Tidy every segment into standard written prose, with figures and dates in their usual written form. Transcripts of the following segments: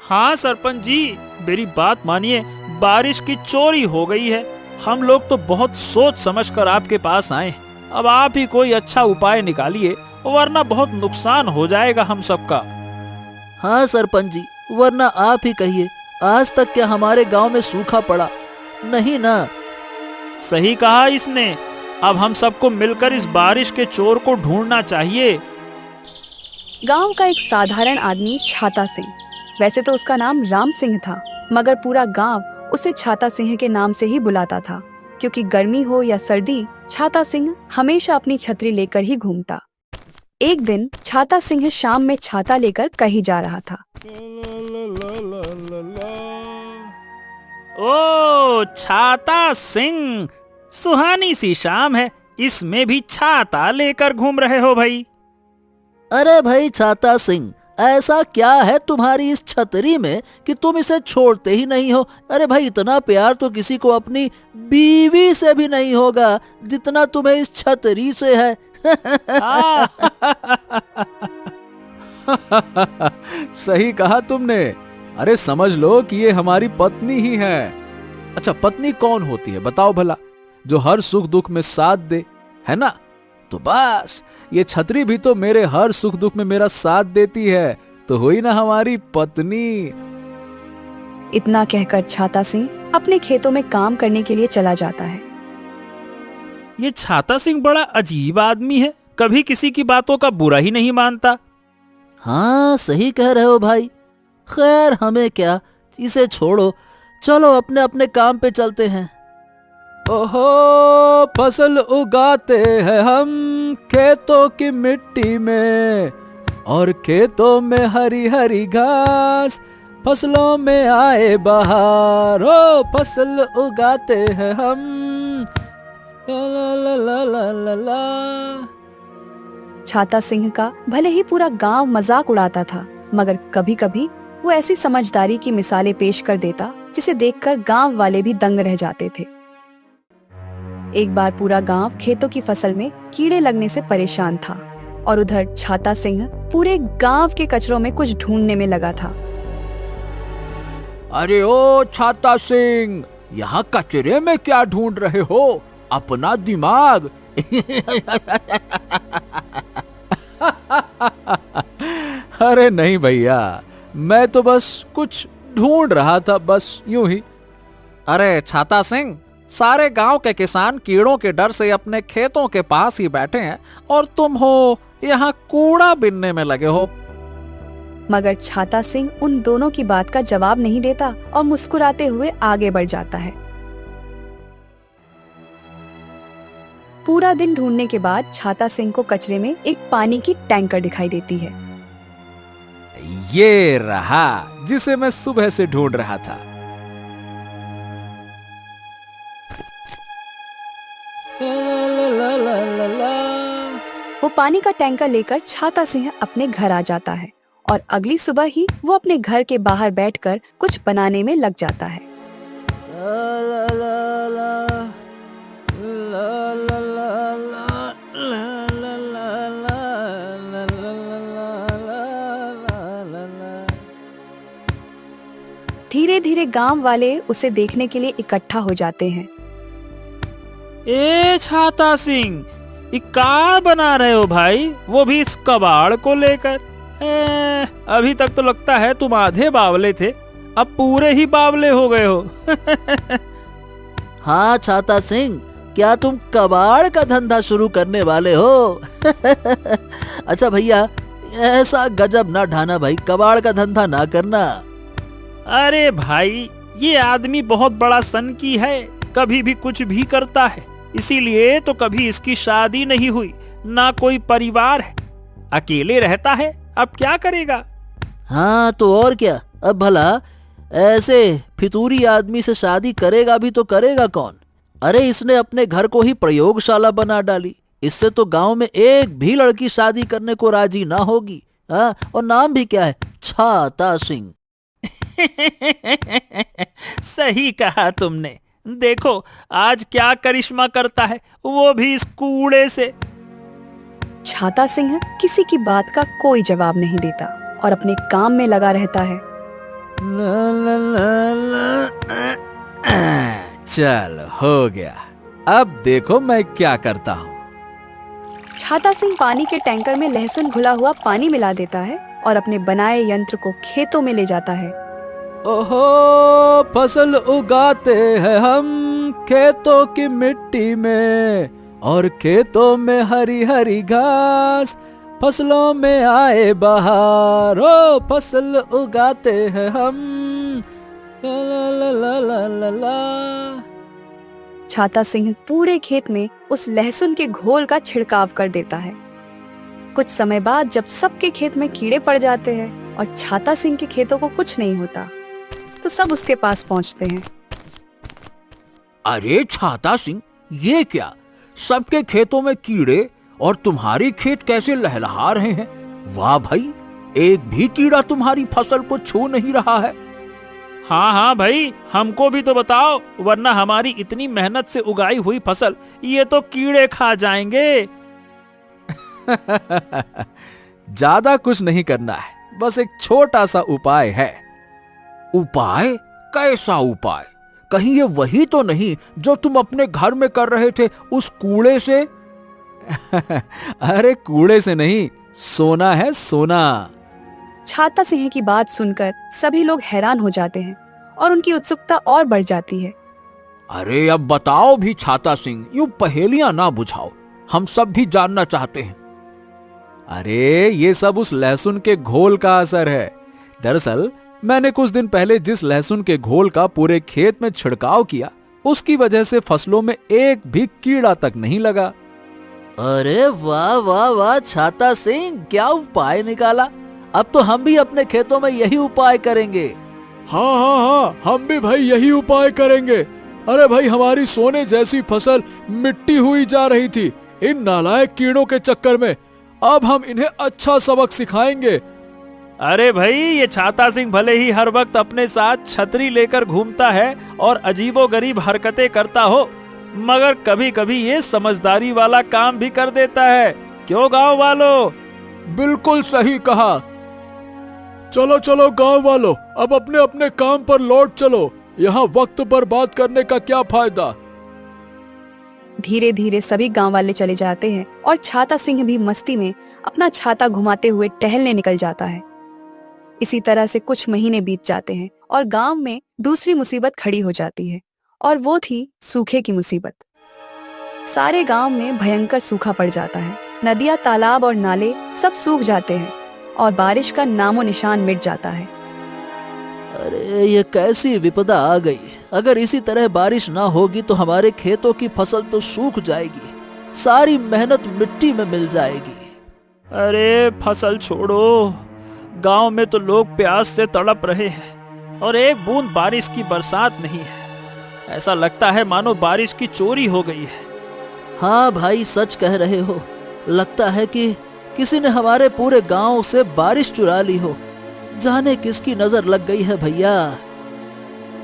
हाँ सरपंच जी, मेरी बात मानिए, बारिश की चोरी हो गई है। हम लोग तो बहुत सोच समझकर आपके पास आए। अब आप ही कोई अच्छा उपाय निकालिए, वरना बहुत नुकसान हो जाएगा हम सबका। हाँ सरपंच जी, वरना आप ही कहिए, आज तक क्या हमारे गांव में सूखा पड़ा नहीं ना। सही कहा इसने। अब हम सबको मिलकर इस बारिश के चोर को ढूंढना चाहिए। गांव का एक साधारण आदमी छाता सिंह, वैसे तो उसका नाम राम सिंह था, मगर पूरा गांव उसे छाता सिंह के नाम से ही बुलाता था, क्योंकि गर्मी हो या सर्दी छाता सिंह हमेशा अपनी छतरी लेकर ही घूमता। एक दिन छाता सिंह शाम में छाता लेकर कहीं जा रहा था। ओ छाता सिंह, सुहानी सी शाम है, इसमें भी छाता लेकर घूम रहे हो भाई। अरे भाई छाता सिंह, ऐसा क्या है तुम्हारी इस छतरी में कि तुम इसे छोड़ते ही नहीं हो। अरे भाई, इतना प्यार तो किसी को अपनी बीवी से भी नहीं होगा जितना तुम्हें इस छतरी से है। सही कहा तुमने। अरे समझ लो कि ये हमारी पत्नी ही है। अच्छा, पत्नी कौन होती है बताओ भला? जो हर सुख दुख में साथ दे, है ना? तो बस ये छतरी भी तो मेरे हर सुख दुख में मेरा साथ देती है, तो हुई ना हमारी पत्नी। इतना कहकर छाता सिंह अपने खेतों में काम करने के लिए चला जाता है। ये छाता सिंह बड़ा अजीब आदमी है, कभी किसी की बातों का बुरा ही नहीं मानता। हाँ सही कह रहे हो भाई। खैर हमें क्या, इसे छोड़ो, चलो अपने अपने काम पे चलते हैं। ओहो, फसल उगाते हैं हम खेतों की मिट्टी में, और खेतों में हरी हरी घास, फसलों में आए बहार। ओ फसल उगाते हैं हम, ला ला ला ला ला ला। छाता सिंह का भले ही पूरा गांव मजाक उड़ाता था, मगर कभी कभी वो ऐसी समझदारी की मिसालें पेश कर देता जिसे देखकर गांव वाले भी दंग रह जाते थे। एक बार पूरा गांव खेतों की फसल में कीड़े लगने से परेशान था, और उधर छाता सिंह पूरे गांव के कचरों में कुछ ढूंढने में लगा था। अरे ओ छाता सिंह, यहाँ कचरे में क्या ढूंढ रहे हो? अपना दिमाग। अरे नहीं भैया, मैं तो बस कुछ ढूंढ रहा था, बस यूं ही। अरे छाता सिंह, सारे गांव के किसान कीड़ों के डर से अपने खेतों के पास ही बैठे हैं, और तुम हो यहाँ कूड़ा बीनने में लगे हो। मगर छाता सिंह उन दोनों की बात का जवाब नहीं देता और मुस्कुराते हुए आगे बढ़ जाता है। पूरा दिन ढूंढने के बाद छाता सिंह को कचरे में एक पानी की टैंकर दिखाई देती है। ये रहा जिसे मैं सुबह से ढूंढ रहा था। वो पानी का टैंकर लेकर छाता सिंह अपने घर आ जाता है, और अगली सुबह ही वो अपने घर के बाहर बैठकर कुछ बनाने में लग जाता है। धीरे धीरे गांव वाले उसे देखने के लिए इकट्ठा हो जाते हैं। ए छाता सिंह, ये क्या बना रहे हो भाई, वो भी इस कबाड़ को लेकर? अभी तक तो लगता है तुम आधे बावले थे, अब पूरे ही बावले हो गए हो। हाँ छाता सिंह, क्या तुम कबाड़ का धंधा शुरू करने वाले हो? अच्छा भैया, ऐसा गजब ना ढाना भाई, कबाड़ का धंधा ना करना। अरे भाई, ये आदमी बहुत बड़ा सनकी है, कभी भी कुछ भी करता है, इसीलिए तो कभी इसकी शादी नहीं हुई, ना कोई परिवार है, अकेले रहता है, अब क्या करेगा? हाँ तो और क्या, अब भला ऐसे फितूरी आदमी से शादी करेगा भी तो करेगा कौन? अरे इसने अपने घर को ही प्रयोगशाला बना डाली, इससे तो गांव में एक भी लड़की शादी करने को राजी ना होगी। हाँ, और नाम भी क्या है? छाता सिंह। सही कहा तुमने, देखो आज क्या करिश्मा करता है, वो भी इस कूड़े से। छाता सिंह किसी की बात का कोई जवाब नहीं देता और अपने काम में लगा रहता है। ला ला ला ला। चल हो गया, अब देखो मैं क्या करता हूँ। छाता सिंह पानी के टैंकर में लहसुन घुला हुआ पानी मिला देता है और अपने बनाए यंत्र को खेतों में ले जाता है। ओहो, फसल उगाते हैं हम खेतों की मिट्टी में, और खेतों में हरी हरी घास, फसलों में आए बहार। ओ फसल उगाते हैं हम, ला ला ला ला ला ला ला। छाता सिंह पूरे खेत में उस लहसुन के घोल का छिड़काव कर देता है। कुछ समय बाद जब सबके खेत में कीड़े पड़ जाते हैं और छाता सिंह के खेतों को कुछ नहीं होता, तो सब उसके पास पहुंचते हैं। अरे छाता सिंह, ये क्या, सबके खेतों में कीड़े और तुम्हारी खेत कैसे लहलहा रहे हैं? वाह भाई, एक भी कीड़ा तुम्हारी फसल को छू नहीं रहा है। हाँ हाँ भाई, हमको भी तो बताओ, वरना हमारी इतनी मेहनत से उगाई हुई फसल ये तो कीड़े खा जाएंगे। ज्यादा कुछ नहीं करना है, बस एक छोटा सा उपाय है। उपाय? कैसा उपाय? कहीं ये वही तो नहीं जो तुम अपने घर में कर रहे थे उस कूड़े से? अरे कूड़े से नहीं, सोना है सोना। छाता सिंह की बात सुनकर सभी लोग हैरान हो जाते हैं और उनकी उत्सुकता और बढ़ जाती है। अरे अब बताओ भी छाता सिंह, यूं पहेलियां ना बुझाओ, हम सब भी जानना चाहते हैं। अरे ये सब उस लहसुन के घोल का असर है। दरअसल मैंने कुछ दिन पहले जिस लहसुन के घोल का पूरे खेत में छिड़काव किया, उसकी वजह से फसलों में एक भी कीड़ा तक नहीं लगा। अरे वाह वाह वाह छाता सिंह, क्या उपाय निकाला। अब तो हम भी अपने खेतों में यही उपाय करेंगे। हाँ हाँ हाँ, हम भी भाई यही उपाय करेंगे। अरे भाई, हमारी सोने जैसी फसल मिट्टी हुई जा रही थी इन नालायक कीड़ों के चक्कर में। अब हम इन्हें अच्छा सबक सिखाएंगे। अरे भाई, ये छाता सिंह भले ही हर वक्त अपने साथ छतरी लेकर घूमता है और अजीबोगरीब हरकतें करता हो, मगर कभी कभी ये समझदारी वाला काम भी कर देता है। क्यों गांव वालों? बिल्कुल सही कहा। चलो चलो गांव वालों, अब अपने अपने काम पर लौट चलो। यहाँ वक्त बर्बाद करने का क्या फायदा। धीरे धीरे सभी गांव वाले चले जाते हैं और छाता सिंह भी मस्ती में अपना छाता घुमाते हुए टहलने निकल जाता है। इसी तरह से कुछ महीने बीत जाते हैं और गांव में दूसरी मुसीबत खड़ी हो जाती है, और वो थी सूखे की मुसीबत। सारे गांव में भयंकर सूखा पड़ जाता है। नदियां, तालाब और नाले सब सूख जाते हैं और बारिश का नामो निशान मिट जाता है। अरे ये कैसी विपदा आ गई। अगर इसी तरह बारिश ना होगी तो हमारे खेतों की फसल तो सूख जाएगी, सारी मेहनत मिट्टी में मिल जाएगी। अरे फसल छोड़ो, गांव में तो लोग प्यास से तड़प रहे हैं और एक बूंद बारिश की बरसात नहीं है। ऐसा लगता है मानो बारिश की चोरी हो गई है। हाँ भाई, सच कह रहे हो। लगता है कि किसी ने हमारे पूरे गांव से बारिश चुरा ली हो। जाने किसकी नजर लग गई है भैया।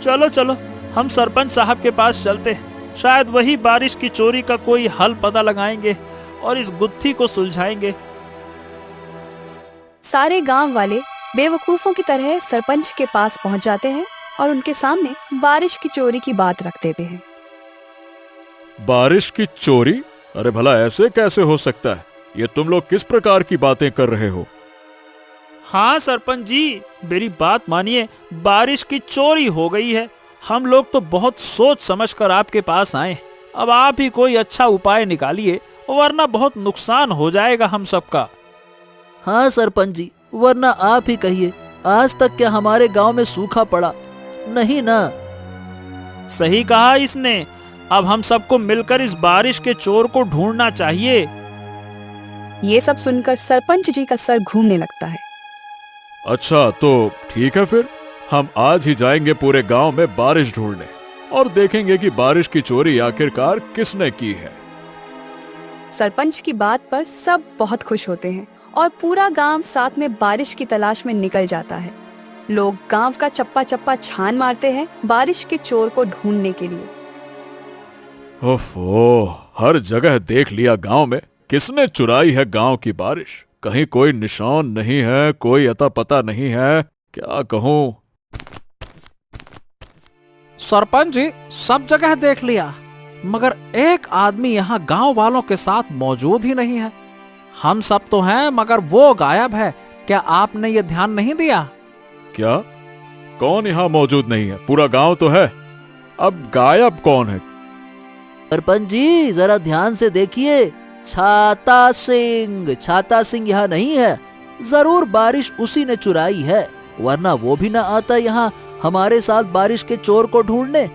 चलो चलो, हम सरपंच साहब के पास चलते हैं। शायद वही बारिश की चोरी का कोई हल पता लगाएंगे और इस गुत्थी को सुलझाएंगे। सारे गांव वाले बेवकूफों की तरह सरपंच के पास पहुंच जाते हैं और उनके सामने बारिश की चोरी की बात रख देते हैं। बारिश की चोरी? अरे भला ऐसे कैसे हो सकता है? ये तुम लोग किस प्रकार की बातें कर रहे हो? हाँ सरपंच जी, मेरी बात मानिए, बारिश की चोरी हो गई है। हम लोग तो बहुत सोच समझकर आपके पास आए। अब आप ही कोई अच्छा उपाय निकालिए, वरना बहुत नुकसान हो जाएगा हम सबका। हाँ सरपंच जी, वरना आप ही कहिए, आज तक क्या हमारे गांव में सूखा पड़ा? नहीं ना। सही कहा इसने। अब हम सबको मिलकर इस बारिश के चोर को ढूंढना चाहिए। ये सब सुनकर सरपंच जी का सर घूमने लगता है। अच्छा तो ठीक है, फिर हम आज ही जाएंगे पूरे गांव में बारिश ढूंढने और देखेंगे कि बारिश की चोरी आखिरकार किसने की है। सरपंच की बात पर सब बहुत खुश होते हैं और पूरा गांव साथ में बारिश की तलाश में निकल जाता है। लोग गांव का चप्पा चप्पा छान मारते हैं बारिश के चोर को ढूंढने के लिए। ओफो, हर जगह देख लिया गांव में, किसने चुराई है गांव की बारिश? कहीं कोई निशान नहीं है, कोई अता पता नहीं है। क्या कहूं, सरपंच जी, सब जगह देख लिया, मगर एक आदमी यहाँ गांव वालों के साथ मौजूद ही नहीं है। हम सब तो हैं, मगर वो गायब है। क्या आपने ये ध्यान नहीं दिया? क्या? कौन यहाँ मौजूद नहीं है? पूरा गांव तो है, अब गायब कौन है? सरपंच जी जरा ध्यान से देखिए, छाता सिंह यहाँ नहीं है। जरूर बारिश उसी ने चुराई है, वरना वो भी ना आता यहाँ हमारे साथ बारिश के चोर को ढूंढने।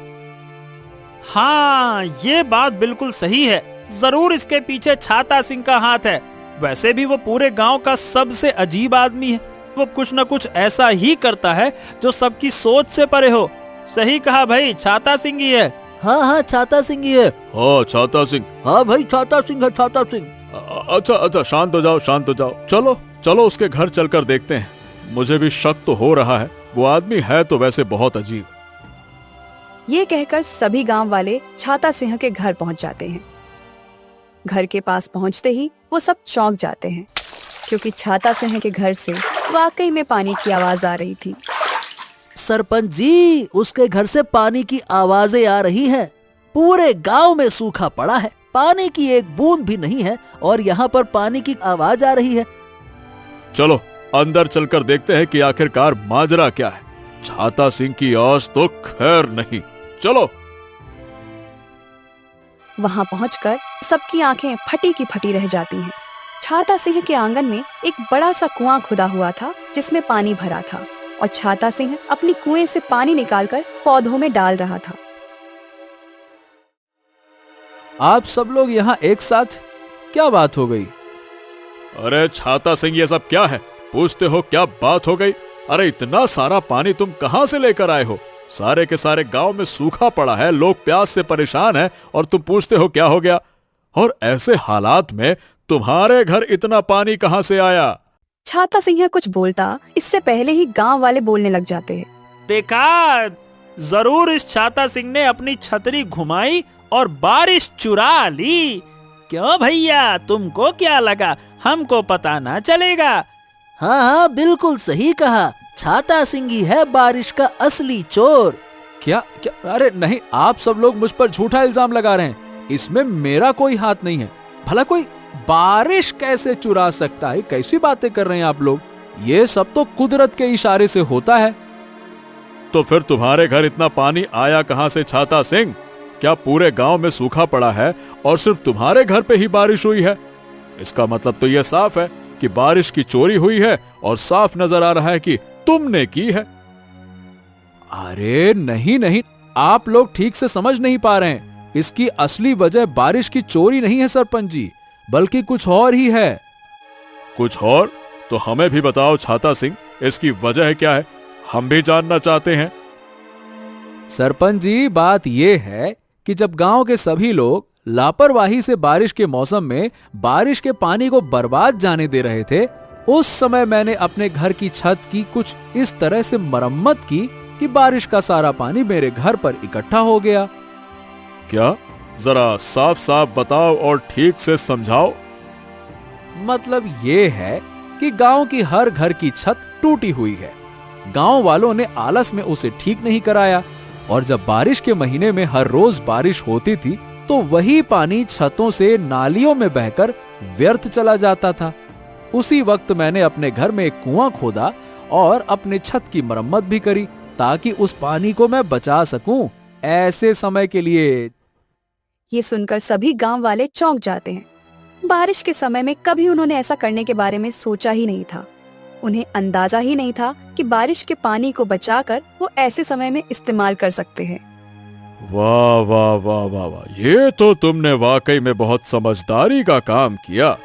हाँ, ये बात बिल्कुल सही है। जरूर इसके पीछे छाता सिंह का हाथ है। वैसे भी वो पूरे गांव का सबसे अजीब आदमी है। वो कुछ न कुछ ऐसा ही करता है जो सबकी सोच से परे हो। सही कहा भाई, छाता सिंह ही है। हाँ, छाता सिंह ही है। हाँ, छाता सिंह। हाँ भाई, छाता सिंह है, छाता सिंह। अच्छा, शांत हो जाओ, शांत हो जाओ। चलो उसके घर चलकर देखते हैं। मुझे भी शक तो हो रहा है, वो आदमी है तो वैसे बहुत अजीब। ये कहकर सभी गांव वाले छाता सिंह के घर पहुंच जाते हैं। घर के पास पहुंचते ही वो सब चौंक जाते हैं, क्योंकि छाता सिंह के घर से वाकई में पानी की आवाज आ रही थी। सरपंच जी, उसके घर से पानी की आवाजें आ रही हैं। पूरे गांव में सूखा पड़ा है, पानी की एक बूंद भी नहीं है, और यहाँ पर पानी की आवाज आ रही है। चलो अंदर चलकर देखते हैं कि आखिरकार माजरा क्या है। छाता सिंह की आस तो खैर नहीं। चलो। वहां पहुंचकर सबकी आंखें फटी की फटी रह जाती हैं। छाता सिंह के आंगन में एक बड़ा सा कुआं खुदा हुआ था, जिसमें पानी भरा था, और छाता सिंह अपनी कुएं से पानी निकालकर पौधों में डाल रहा था। आप सब लोग यहाँ एक साथ, क्या बात हो गई? अरे छाता सिंह, ये सब क्या है? पूछते हो क्या बात हो गई? अरे इतना सारा पानी तुम कहां से लेकर आए हो? सारे के सारे गांव में सूखा पड़ा है, लोग प्यास से परेशान हैं, और तुम पूछते हो क्या हो गया? और ऐसे हालात में तुम्हारे घर इतना पानी कहां से आया? छाता सिंह कुछ बोलता, इससे पहले ही गांव वाले बोलने लग जाते हैं। देखा, जरूर इस छाता सिंह ने अपनी छतरी घुमाई और बारिश चुरा ली। क्यों भैया, तुमको क्या लगा हमको पता ना चलेगा? हाँ, बिल्कुल सही कहा। छाता सिंह ही है बारिश का असली चोर। क्या? अरे नहीं, आप सब लोग मुझ पर झूठा इल्जाम लगा रहे हैं। इसमें मेरा कोई हाथ नहीं है। भला कोई बारिश कैसे चुरा सकता है? कैसी बातें कर रहे हैं आप लोग? ये सब तो कुदरत के इशारे से होता है। तो फिर तुम्हारे घर इतना पानी आया कहां से छाता सिंह? क्या पूरे गांव में सूखा पड़ा है और सिर्फ तुम्हारे घर पे ही बारिश हुई है? इसका मतलब तो यह साफ है कि बारिश की चोरी हुई है, और साफ नजर आ रहा है कि तुमने की है। अरे नहीं, आप लोग ठीक से समझ नहीं पा रहे हैं। इसकी असली वजह बारिश की चोरी नहीं है सरपंच जी, बल्कि कुछ और ही है। कुछ और? तो हमें भी बताओ छाता सिंह, इसकी वजह क्या है? हम भी जानना चाहते हैं। सरपंच जी, बात यह है कि जब गांव के सभी लोग लापरवाही से बारिश के मौसम में बारिश के पानी को बर्बाद जाने दे रहे थे, उस समय मैंने अपने घर की छत की कुछ इस तरह से मरम्मत की कि बारिश का सारा पानी मेरे घर पर इकट्ठा हो गया। क्या? जरा साफ साफ बताओ और ठीक से समझाओ। मतलब ये है कि गांव की हर घर की छत टूटी हुई है। गांव वालों ने आलस में उसे ठीक नहीं कराया, और जब बारिश के महीने में हर रोज बारिश होती थी तो वही पानी छतों से नालियों में बहकर व्यर्थ चला जाता था। उसी वक्त मैंने अपने घर में एक कुआं खोदा और अपने छत की मरम्मत भी करी, ताकि उस पानी को मैं बचा सकूं ऐसे समय के लिए। ये सुनकर सभी गांव वाले चौंक जाते हैं। बारिश के समय में कभी उन्होंने ऐसा करने के बारे में सोचा ही नहीं था। उन्हें अंदाजा ही नहीं था कि बारिश के पानी को बचाकर वो ऐसे समय में इस्तेमाल कर सकते हैं। वाह वाह वाह वाह वाह, ये तो तुमने वाकई में बहुत समझदारी का काम किया,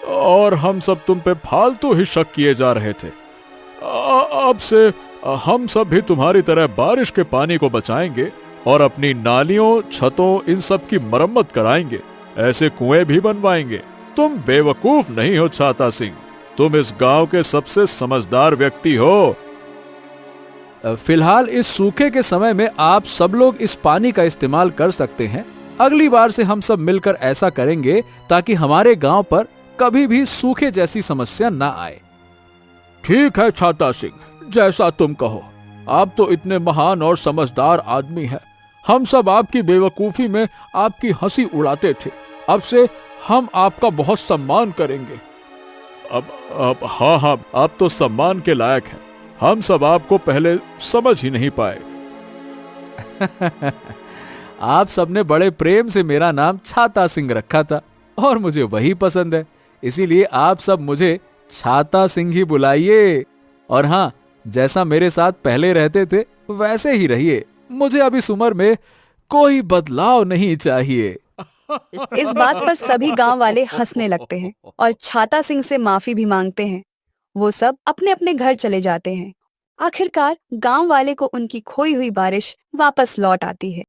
और हम सब तुम पे फालतू ही शक किए जा रहे थे। अब से हम सब भी तुम्हारी तरह बारिश के पानी को बचाएंगे और अपनी नालियों, छतों, इन सब की मरम्मत कराएंगे, ऐसे कुएं भी बनवाएंगे। तुम बेवकूफ नहीं हो छाता सिंह, तुम इस गांव के सबसे समझदार व्यक्ति हो। फिलहाल इस सूखे के समय में आप सब लोग इस पानी का इस्तेमाल कर सकते हैं। अगली बार से हम सब मिलकर ऐसा करेंगे ताकि हमारे गांव पर कभी भी सूखे जैसी समस्या ना आए। ठीक है छाता सिंह, जैसा तुम कहो, आप तो इतने महान और समझदार आदमी हैं। हम सब आपकी बेवकूफी में आपकी हंसी उड़ाते थे। अब से हम आपका बहुत सम्मान करेंगे। अब हाँ हाँ, आप तो सम्मान के लायक हैं। हम सब आपको पहले समझ ही नहीं पाए। आप सबने बड़े प्रेम से मेरा नाम छाता सिंह रखा था और मुझे वही पसंद है, इसीलिए आप सब मुझे छाता सिंह ही बुलाइए। और हाँ, जैसा मेरे साथ पहले रहते थे वैसे ही रहिए। मुझे अब इस उम्र में कोई बदलाव नहीं चाहिए। इस बात पर सभी गांव वाले हंसने लगते हैं और छाता सिंह से माफी भी मांगते हैं। वो सब अपने अपने घर चले जाते हैं। आखिरकार गांव वाले को उनकी खोई हुई बारिश वापस लौट आती है।